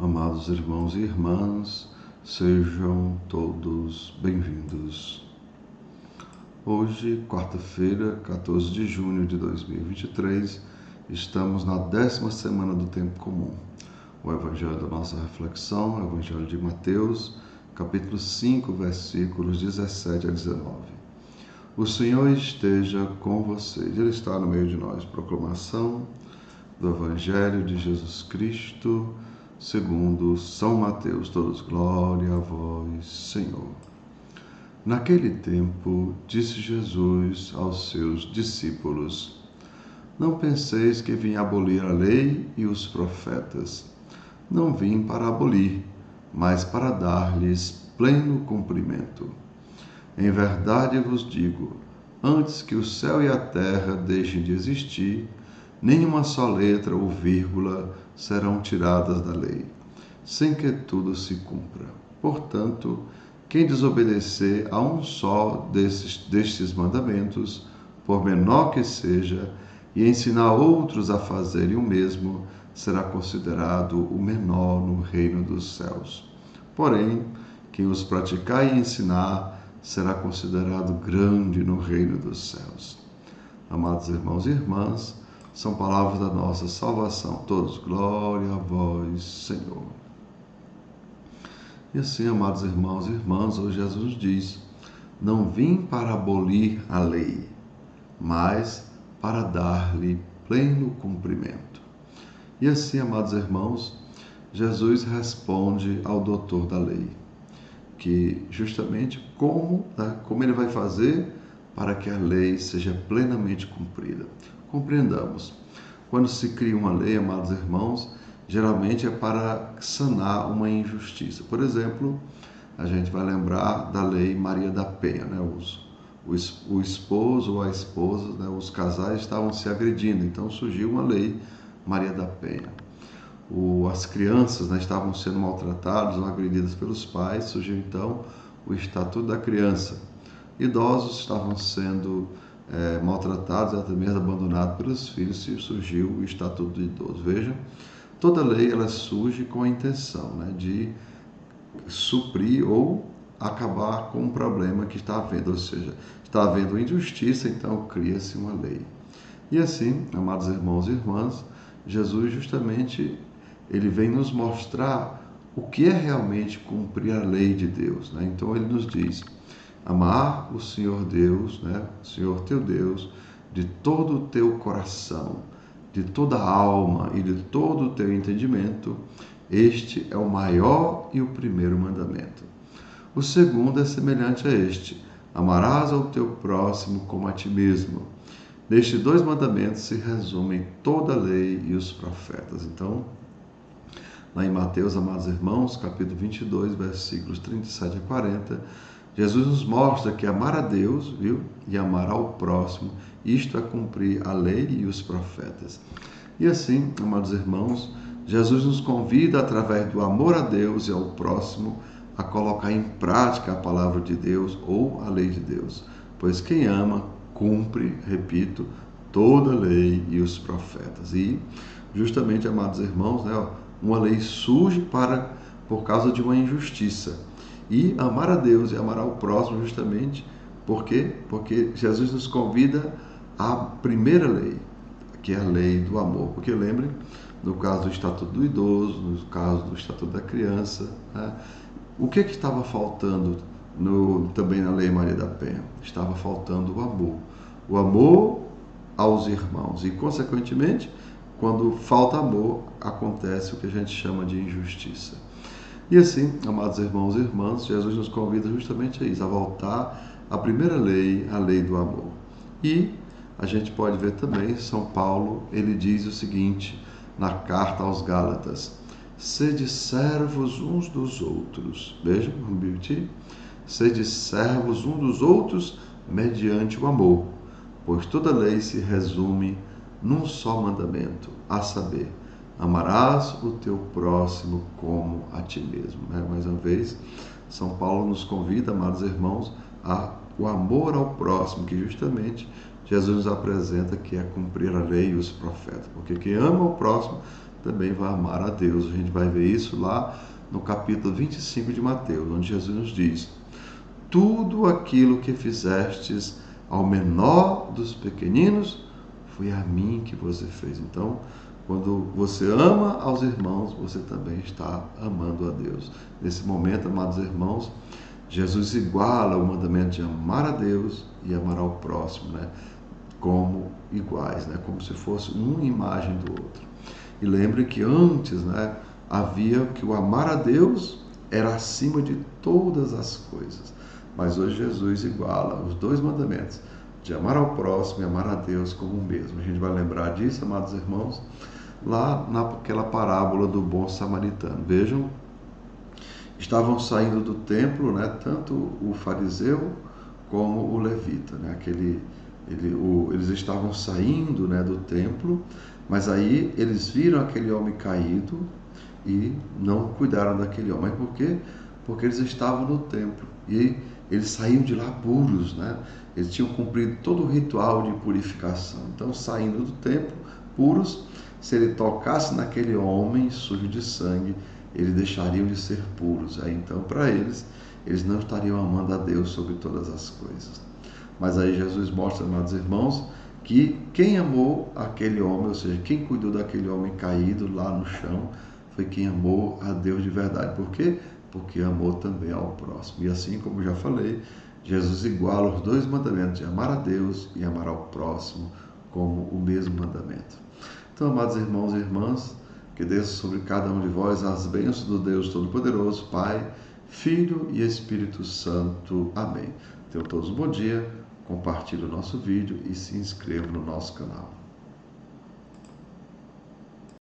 Amados irmãos e irmãs, sejam todos bem-vindos. Hoje, quarta-feira, 14 de junho de 2023, estamos na 10ª semana do Tempo Comum. O evangelho da nossa reflexão é o evangelho de Mateus, capítulo 5, versículos 17 a 19. O Senhor esteja com vocês. Ele está no meio de nós. Proclamação do evangelho de Jesus Cristo, segundo São Mateus. Todos, glória a vós, Senhor. Naquele tempo, disse Jesus aos seus discípulos: Não penseis que vim abolir a lei e os profetas. Não vim para abolir, mas para dar-lhes pleno cumprimento. Em verdade vos digo, antes que o céu e a terra deixem de existir, nenhuma só letra ou vírgula serão tiradas da lei, sem que tudo se cumpra. Portanto, quem desobedecer a um só destes mandamentos, por menor que seja, e ensinar outros a fazerem o mesmo, será considerado o menor no reino dos céus. Porém, quem os praticar e ensinar, será considerado grande no reino dos céus. Amados irmãos e irmãs, são palavras da nossa salvação. Todos, glória a vós, Senhor. E assim, amados irmãos e irmãs, hoje Jesus diz: não vim para abolir a lei, mas para dar-lhe pleno cumprimento. E assim, amados irmãos, Jesus responde ao doutor da lei, que justamente como ele vai fazer para que a lei seja plenamente cumprida. Compreendamos, quando se cria uma lei, amados irmãos, geralmente é para sanar uma injustiça. Por exemplo, a gente vai lembrar da lei Maria da Penha, né? O esposo ou a esposa, né? Os casais estavam se agredindo, então surgiu uma lei Maria da Penha. As crianças, né, estavam sendo maltratadas ou agredidas pelos pais, surgiu então o Estatuto da Criança. Idosos estavam sendo maltratados, até mesmo abandonados pelos filhos, e surgiu o Estatuto do Idoso. Veja, toda lei ela surge com a intenção, né, de suprir ou acabar com um problema que está havendo, ou seja, está havendo injustiça, então cria-se uma lei. E assim, amados irmãos e irmãs, Jesus justamente ele vem nos mostrar o que é realmente cumprir a lei de Deus, né? Então ele nos diz: amar o Senhor Deus, né? O Senhor teu Deus, de todo o teu coração, de toda a alma e de todo o teu entendimento. Este é o maior e o primeiro mandamento. O segundo é semelhante a este: amarás ao teu próximo como a ti mesmo. Nestes dois mandamentos se resumem toda a lei e os profetas. Então, lá em Mateus, amados irmãos, capítulo 22, versículos 37 a 40, Jesus nos mostra que amar a Deus, viu, e amar ao próximo, isto é cumprir a lei e os profetas. E assim, amados irmãos, Jesus nos convida, através do amor a Deus e ao próximo, a colocar em prática a palavra de Deus ou a lei de Deus. Pois quem ama, cumpre, repito, toda a lei e os profetas. E, justamente, amados irmãos, né, uma lei surge por causa de uma injustiça. E amar a Deus e amar ao próximo justamente porque Jesus nos convida à primeira lei, que é a lei do amor. Porque lembrem, no caso do Estatuto do Idoso, no caso do Estatuto da Criança, né, o que estava faltando também na lei Maria da Penha? Estava faltando o amor. O amor aos irmãos. E, consequentemente, quando falta amor, acontece o que a gente chama de injustiça. E assim, amados irmãos e irmãs, Jesus nos convida justamente a isso, a voltar à primeira lei, a lei do amor. E a gente pode ver também, São Paulo, ele diz o seguinte, na carta aos Gálatas: sede servos uns dos outros. Vejam, vamos repetir. Sede servos uns dos outros mediante o amor, pois toda lei se resume num só mandamento, a saber, amarás o teu próximo como a ti mesmo. Mais uma vez, São Paulo nos convida, amados irmãos, o amor ao próximo, que justamente Jesus nos apresenta que é cumprir a lei e os profetas. Porque quem ama o próximo também vai amar a Deus. A gente vai ver isso lá no capítulo 25 de Mateus, onde Jesus nos diz: tudo aquilo que fizestes ao menor dos pequeninos, foi a mim que você fez. Então, quando você ama aos irmãos, você também está amando a Deus. Nesse momento, amados irmãos, Jesus iguala o mandamento de amar a Deus e amar ao próximo, né? Como iguais, né? Como se fosse uma imagem do outro. E lembre que antes, né, havia que o amar a Deus era acima de todas as coisas. Mas hoje Jesus iguala os dois mandamentos, de amar ao próximo e amar a Deus como o mesmo. A gente vai lembrar disso, amados irmãos, lá naquela parábola do bom samaritano. Vejam, estavam saindo do templo, né, tanto o fariseu como o levita, né, eles estavam saindo, né, do templo, mas aí eles viram aquele homem caído e não cuidaram daquele homem. Por quê? Porque eles estavam no templo e eles saíam de lá puros, né? Eles tinham cumprido todo o ritual de purificação. Então, saindo do templo puros, se ele tocasse naquele homem sujo de sangue, eles deixariam de ser puros. Aí, então, para eles não estariam amando a Deus sobre todas as coisas. Mas aí Jesus mostra, amados irmãos, que quem amou aquele homem, ou seja, quem cuidou daquele homem caído lá no chão, foi quem amou a Deus de verdade. Por quê? Porque amou também ao próximo. E assim como já falei, Jesus iguala os dois mandamentos, de amar a Deus e amar ao próximo, como o mesmo mandamento. Então, amados irmãos e irmãs, que desça sobre cada um de vós as bênçãos do Deus Todo-Poderoso, Pai, Filho e Espírito Santo. Amém. Tenham todos um bom dia, compartilhe o nosso vídeo e se inscreva no nosso canal.